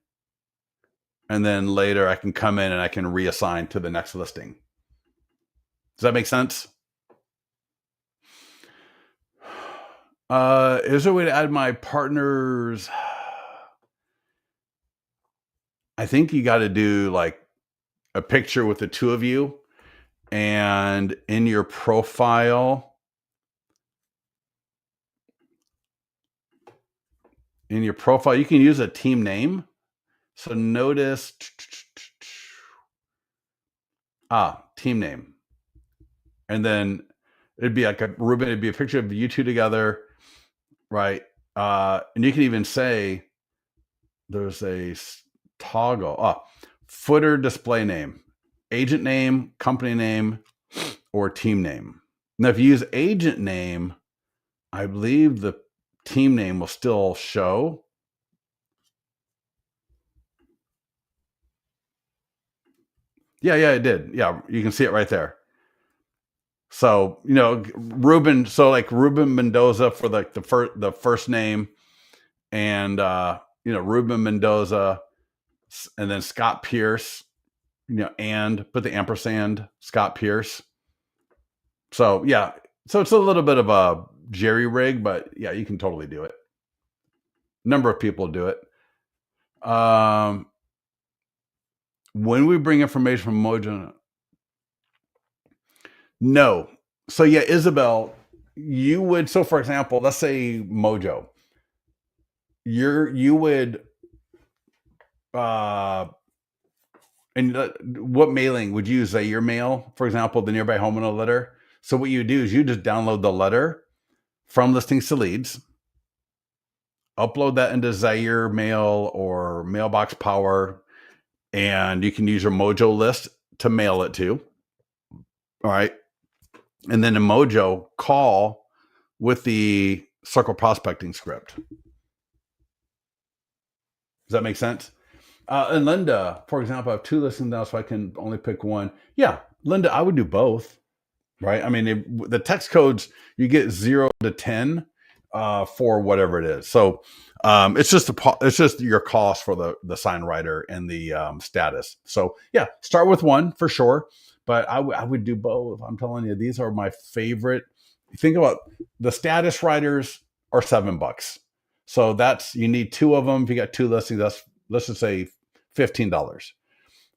and then later I can come in and I can reassign to the next listing. Does that make sense? Is there a way to add my partners? I think you got to do like a picture with the 2 of you, and in your profile, you can use a team name. So notice, team name. And then it'd be like Ruben, it'd be a picture of you 2 together, right? And you can even say, there's a toggle, footer display name, agent name, company name, or team name. Now, if you use agent name, I believe the team name will still show. Yeah, it did. Yeah, you can see it right there. So, Ruben, so like Ruben Mendoza for like the first name, and Ruben Mendoza, and then Scott Pierce, and put the ampersand, Scott Pierce. So yeah, so it's a little bit of a jerry rig, but yeah, you can totally do it. Number of people do it. When we bring information from Mojo, no. So yeah, Isabel, you would. So for example, let's say Mojo, you would. Uh, and what mailing would you use? Zaire Mail, for example, the Nearby Homeowner letter. So what you do is you just download the letter from Listings to Leads, upload that into Zaire Mail or Mailbox Power, and you can use your Mojo list to mail it to. All right. And then in Mojo, call with the circle prospecting script. Does that make sense? And Linda, for example, I have 2 listings now, so I can only pick one. Yeah, Linda, I would do both, right? I mean, the text codes, you get 0 to 10 for whatever it is. So it's just your cost for the sign writer and the status. So yeah, start with one for sure, but I would do both. I'm telling you, these are my favorite. Think about the status writers are $7. So you need 2 of them. If you got 2 listings, let's just say $15.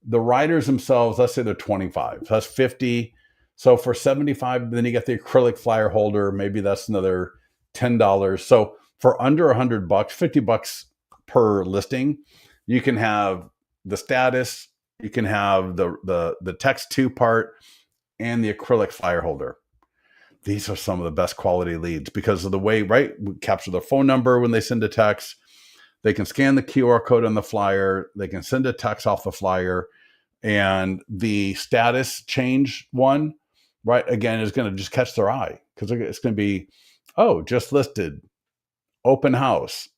The writers themselves, let's say they're 25. So that's 50. So for 75, then you get the acrylic flyer holder. Maybe that's another $10. So for under $100, $50 per listing, you can have the status, you can have the text 2 part, and the acrylic flyer holder. These are some of the best quality leads because of the way, right? We capture their phone number when they send a text. They can scan the QR code on the flyer. They can send a text off the flyer. And the status change one, right, again, is going to just catch their eye because it's going to be, oh, just listed, open house,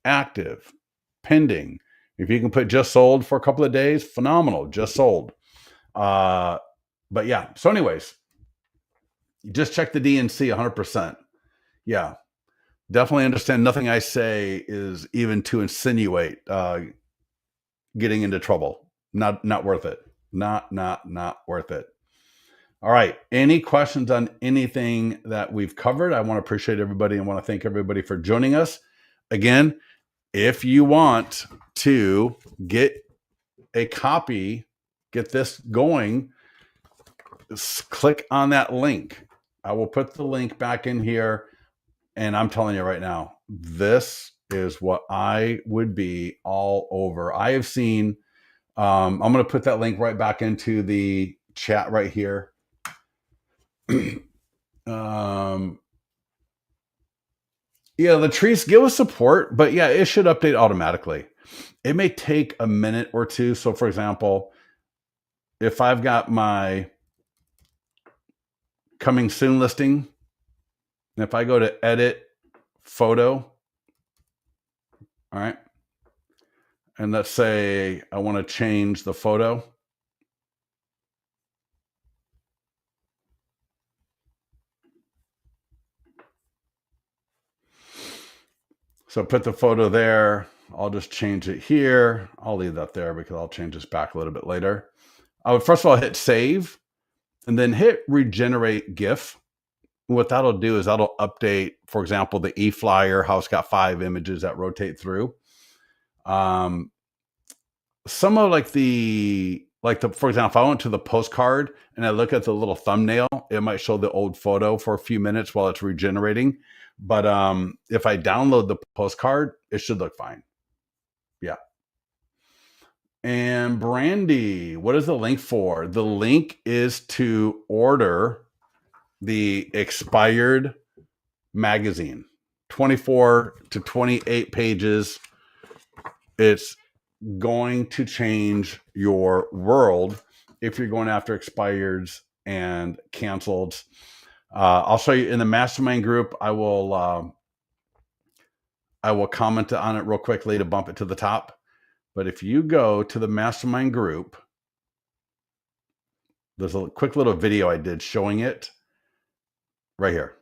active, pending. If you can put just sold for a couple of days, phenomenal, just sold. But yeah, so anyways, you just check the DNC 100%. Yeah, definitely understand nothing I say is even to insinuate getting into trouble. Not worth it. Not worth it. All right. Any questions on anything that we've covered? I want to appreciate everybody and want to thank everybody for joining us. Again, if you want to get a copy, get this going, click on that link. I will put the link back in here. And I'm telling you right now, this is what I would be all over. I have seen, I'm going to put that link right back into the chat right here. Yeah, Latrice, give us support, but yeah, it should update automatically. It may take a minute or two. So for example, if I've got my coming soon listing, and if I go to edit photo, all right, and let's say I want to change the photo. So put the photo there. I'll just change it here. I'll leave that there because I'll change this back a little bit later. I would first of all hit save and then hit regenerate GIF. And what that'll do is that'll update, for example, the e-flyer, how it's got 5 images that rotate through. Some of for example, if I went to the postcard and I look at the little thumbnail, it might show the old photo for a few minutes while it's regenerating. But if I download the postcard, it should look fine. Yeah. And Brandy, what is the link for? The link is to order the expired magazine, 24 to 28 pages. It's going to change your world if you're going after expireds and canceled. I'll show you in the mastermind group. I will comment on it real quickly to bump it to the top. But if you go to the mastermind group, there's a quick little video I did showing it right here.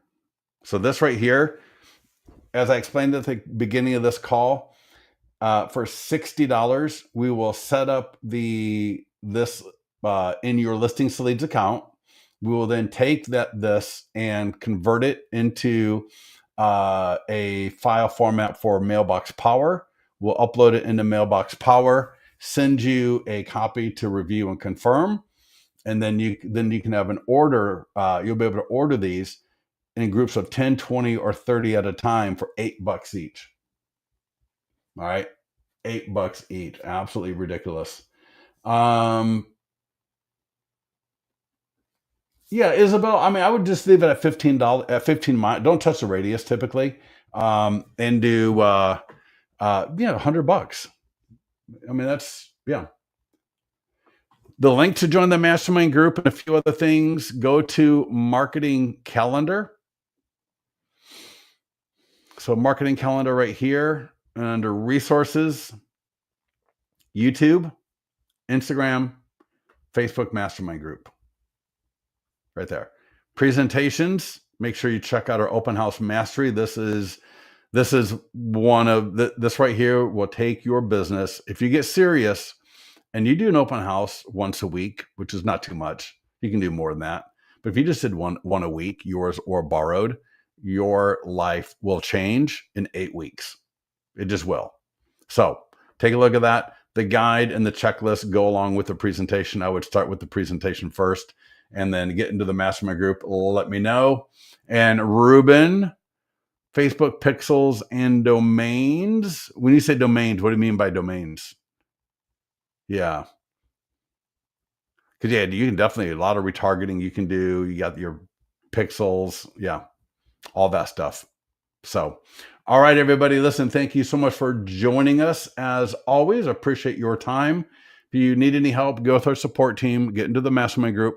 So this right here, as I explained at the beginning of this call, for $60, we will set up this in your Listings to Leads account. We will then take this and convert it into a file format for Mailbox Power. We'll upload it into Mailbox Power, send you a copy to review and confirm, and then you can have an order. You'll be able to order these in groups of 10, 20, or 30 at a time for $8 each. All right, $8 each. Absolutely ridiculous. Yeah, Isabel. I mean, I would just leave it at $15 at 15 miles. Don't touch the radius typically, and do $100. I mean, that's The link to join the mastermind group and a few other things. Go to Marketing Calendar. So Marketing Calendar right here under Resources, YouTube, Instagram, Facebook Mastermind Group. Right there. Presentations. Make sure you check out our Open House Mastery. This is one of this right here will take your business. If you get serious and you do an open house once a week, which is not too much, you can do more than that. But if you just did one a week, yours or borrowed, your life will change in 8 weeks. It just will. So take a look at that. The guide and the checklist go along with the presentation. I would start with the presentation first and then get into the mastermind group. Let me know. And Ruben, Facebook pixels and domains. When you say domains, what do you mean by domains? Yeah. Because you can definitely, a lot of retargeting you can do. You got your pixels. Yeah. All that stuff. So, all right, everybody, listen, thank you so much for joining us. As always, I appreciate your time. If you need any help, go with our support team, get into the mastermind group.